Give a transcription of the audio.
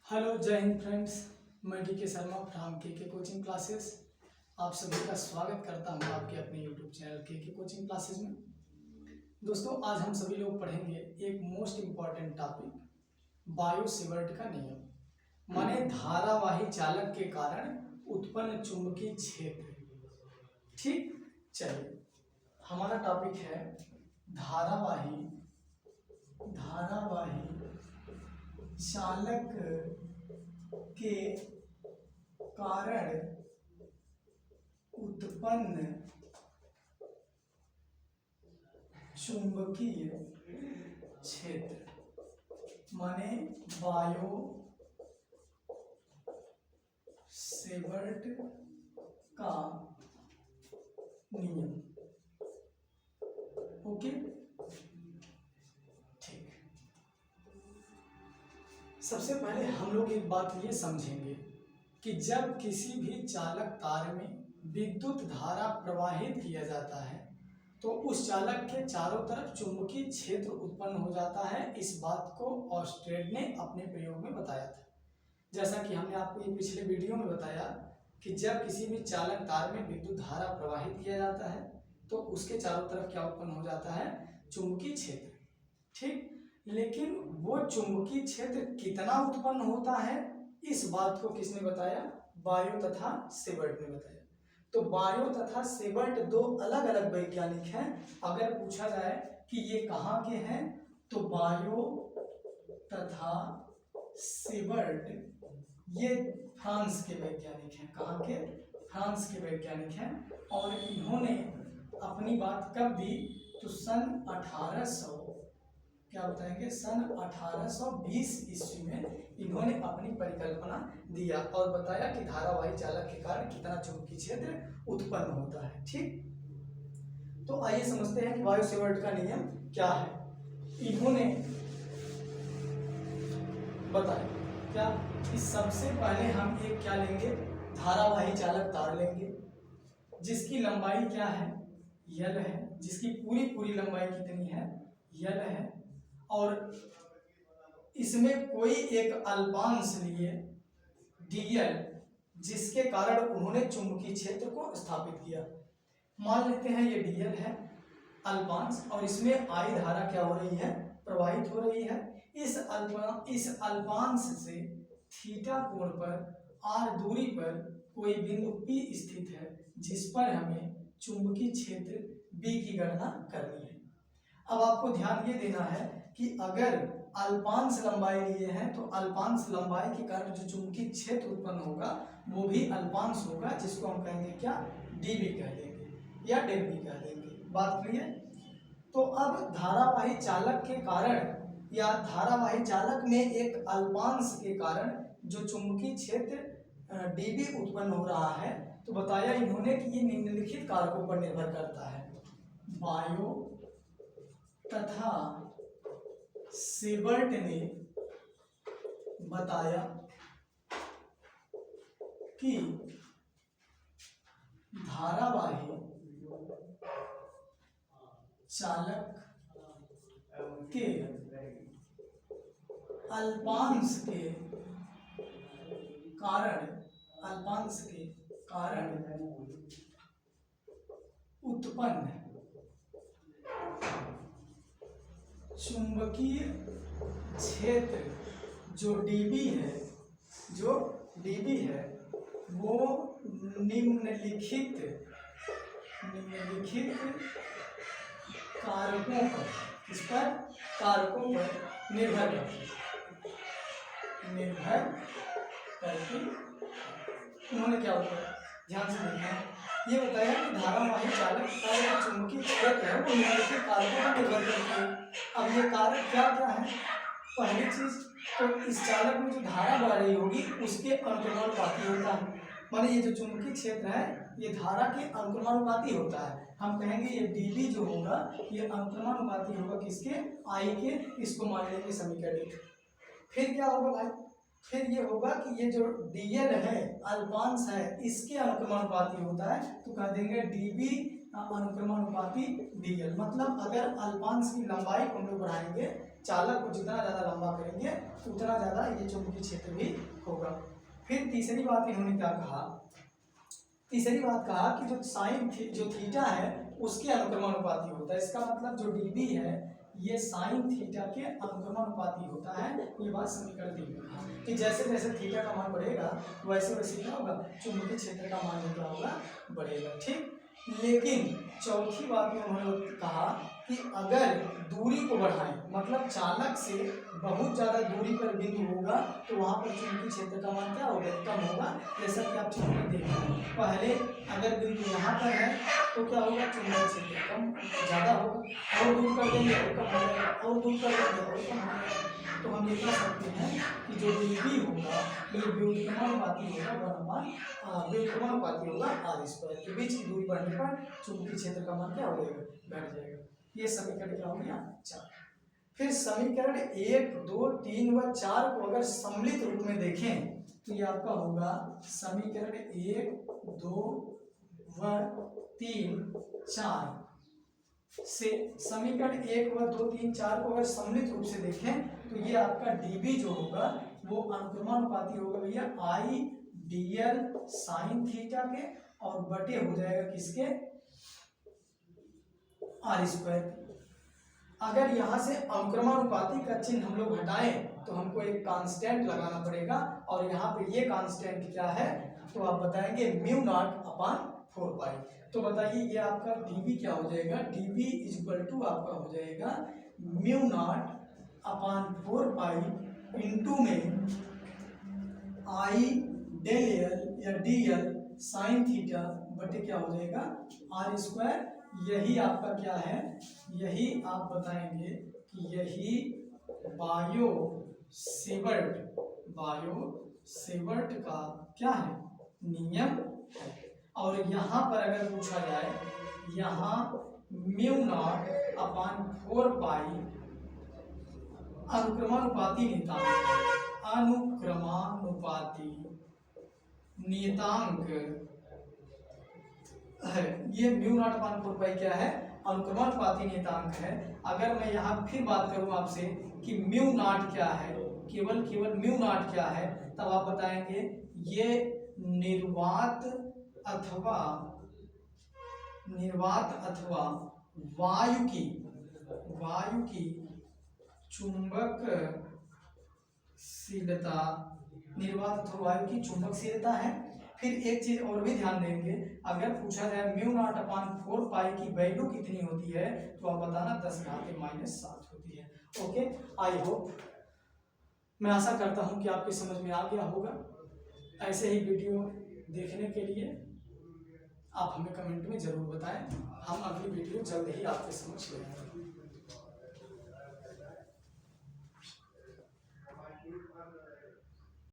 Hello जय Hind friends. मैं DK. Sharma from के कोचिंग क्लासेस। आप सभी का स्वागत करता हूं आपके अपने यूट्यूब चैनल के कोचिंग क्लासेस में। दोस्तों, आज हम सभी लोग पढ़ेंगे एक most important topic, bio Savart का नियम, माने धारावाही चालक के कारण उत्पन्न चुंबकीय क्षेत्र। ठीक, चलिए हमारा टॉपिक है धारावाही चालक के कारण उत्पन्न चुंबकीय क्षेत्र, माने बायो सेवर्ट का नियम। ओके, ठीक। सबसे पहले हम लोग एक बात ये समझेंगे कि जब किसी भी चालक तार में विद्युत धारा प्रवाहित किया जाता है तो उस चालक के चारों तरफ चुंबकीय क्षेत्र उत्पन्न हो जाता है। इस बात को ऑर्स्टेड ने अपने प्रयोग में बताया था। जैसा कि हमने आपको ये पिछले वीडियो में बताया कि जब किसी भी चालक तार में विद्युत धारा प्रवाहित किया जाता है तो उसके चारों तरफ क्या उत्पन्न हो जाता है, चुंबकीय क्षेत्र। ठीक, लेकिन वो चुंबकीय क्षेत्र कितना उत्पन्न होता है, इस बात को किसने बताया, बायो तथा सेवर्ट ने बताया। तो बायो तथा सेवर्ट दो अलग अलग वैज्ञानिक हैं। अगर पूछा जाए कि ये कहाँ के हैं तो बायो तथा सेवर्ट ये फ्रांस के वैज्ञानिक हैं। कहाँ के? फ्रांस के वैज्ञानिक हैं। और इन्होंने अपनी बात कब दी तो सन 1800 क्या बताएंगे, सन 1820 ईस्वी में इन्होंने अपनी परिकल्पना दिया और बताया कि धारावाही चालक के कारण कितना चुंबकीय क्षेत्र उत्पन्न होता है। ठीक, तो आइए समझते हैं कि बायो सेवर्ट का नियम क्या है। इन्होंने बताया क्या कि सबसे पहले हम एक क्या लेंगे, धारावाही चालक तार लेंगे जिसकी लंबाई क्या है, यल है, जिसकी पूरी लंबाई कितनी है, यल है, और इसमें कोई एक अल्पांश लिए डीएल, जिसके कारण उन्होंने चुंबकीय क्षेत्र को स्थापित किया। मान लेते हैं ये डीएल है अल्पांश और इसमें आई धारा क्या हो रही है, प्रवाहित हो रही है। इस अल्पांश से थीटा कोण पर आर दूरी पर कोई बिंदु P स्थित है जिस पर हमें चुंबकीय क्षेत्र B की गणना करनी है। अब आपको ध्यान ये देना है कि अगर अल्पांश लंबाई लिए हैं तो अल्पांश लंबाई के कारण जो चुंबकीय क्षेत्र उत्पन्न होगा वो भी अल्पांश होगा, जिसको हम कहेंगे क्या, डीबी कह देंगे या डेल बी कह देंगे। बात क्लियर? तो अब धारावाही चालक के कारण या धारावाही चालक में एक अल्पांश के कारण जो चुंबकीय क्षेत्र डीबी उत्पन्न हो रहा है, तो बताया इन्होंने कि ये निम्नलिखित कारकों पर निर्भर करता है। बायो तथा सेवर्ट ने बताया कि धारावाही चालक के अल्पांश के कारण उत्पन्न चुंबकीय क्षेत्र जो डीबी है वो निम्नलिखित कारकों पर, इस पर कारकों पर निर्भर करती। उन्होंने क्या बताया, ध्यान से देखना, ये बताया कि धारावाही चालक का जो चुंबकीय क्षेत्र है वो निम्नलिखित कारकों पर निर्भर करती है। अब ये कारक क्या क्या है, पहली चीज तो इस चालक में जो धारा बह रही होगी उसके अनुक्रमानुपाती होता है। माने ये जो चुंबकीय क्षेत्र है ये धारा के अनुक्रमानुपाती होता है। हम कहेंगे ये डीबी जो होगा ये अनुक्रमानुपाती होगा किसके, आई के। इसको मान लेंगे समीकरण। फिर क्या होगा भाई, फिर ये होगा कि ये जो डीएल है अल्पांश है इसके अनुक्रमानुपाती होता है, तो कह देंगे डीबी अनुक्रमानुपाती डीएल। मतलब अगर अल्पांश की लंबाई को हम लोग बढ़ाएंगे चालक को जितना ज़्यादा लंबा करेंगे उतना ज़्यादा ये चुंबकीय क्षेत्र भी होगा। फिर तीसरी बात इन्होंने क्या कहा, तीसरी बात कहा कि जो साइन जो थीटा है उसके अनुक्रमानुपाती होता है। इसका मतलब जो dB है ये साइन थीटा के अनुक्रमानुपाती होता है। ये बात समीकरण दी गई कि जैसे जैसे थीटा का मान बढ़ेगा वैसे वैसे क्या होगा, चुंबकीय क्षेत्र का मान क्या होगा, बढ़ेगा। ठीक, लेकिन चौथी बात में उन्होंने कहा कि अगर दूरी को बढ़ाएं, मतलब चालक से बहुत ज़्यादा दूरी पर बिंदु होगा तो वहाँ पर चुंबकीय क्षेत्र का मान क्या होगा, कम होगा। जैसा कि आप चित्र में देख रहे हैं, पहले अगर बिंदु यहाँ पर है तो क्या होगा, चुंबकीय क्षेत्र कम ज़्यादा होगा, और दूर कर देंगे और कम हो जाएगा, और दूर कर देंगे और कम हो जाएगा। तो हम ये कह सकते हैं कि जो dB होगा ये व्युत्क्रमानुपाती होगा, व्युत्क्रमानुपाती होगा r² के बीच की दूरी बढ़ने पर चुंबकीय क्षेत्र का मान क्या हो जाएगा, घट जाएगा। ये समीकरण क्या हो गया, 4। फिर समीकरण 1, 2, 3 व 4 को अगर सम्मिलित रूप में देखें तो ये आपका होगा समीकरण 1, 2 व 3, 4 से समीकरण 1 व 2, 3, 4 को अगर सम्मिलित रूप से देखें तो ये आपका dB जो होगा वो अनुक्रमानुपाती होगा भैया I dl साइन थीटा के, और बटे हो जाएगा किसके, r²। अगर यहाँ से अनुक्रमानुपाती का चिन्ह हम लोग हटाएं तो हमको एक कांस्टेंट लगाना पड़ेगा, और यहाँ पे ये कांस्टेंट क्या है तो आप बताएंगे μ0/4π। तो बताइए ये आपका dB क्या हो जाएगा, dB = आपका हो जाएगा μ0/4π इंटू में I del l या dl साइन थीटा बटे क्या हो जाएगा, r²। यही आपका क्या है, यही आप बताएंगे कि यही बायो सेवर्ट का क्या है, नियम है। और यहाँ पर अगर पूछा जाए, यहाँ μ0/4π अनुक्रमानुपाती नियतांक है। ये μ0/4π क्या है, अनुक्रमानुपाती नियतांक है। अगर मैं यहाँ फिर बात करूँ आपसे कि μ0 क्या है, केवल μ0 क्या है, तब आप बताएंगे ये निर्वात अथवा वायु की चुंबकशीलता, निर्वात अथवा वायु की चुंबकशीलता है। फिर एक चीज और भी ध्यान देंगे, अगर पूछा जाए μ0/4π की वैल्यू कितनी होती है तो आप बताना 10⁻⁻7 होती है। ओके, आई होप, मैं आशा करता हूं कि आपके समझ में आ गया होगा। ऐसे ही वीडियो देखने के लिए आप हमें कमेंट में जरूर बताएं, हम अगली वीडियो जल्द ही आपके समक्ष ले आएंगे।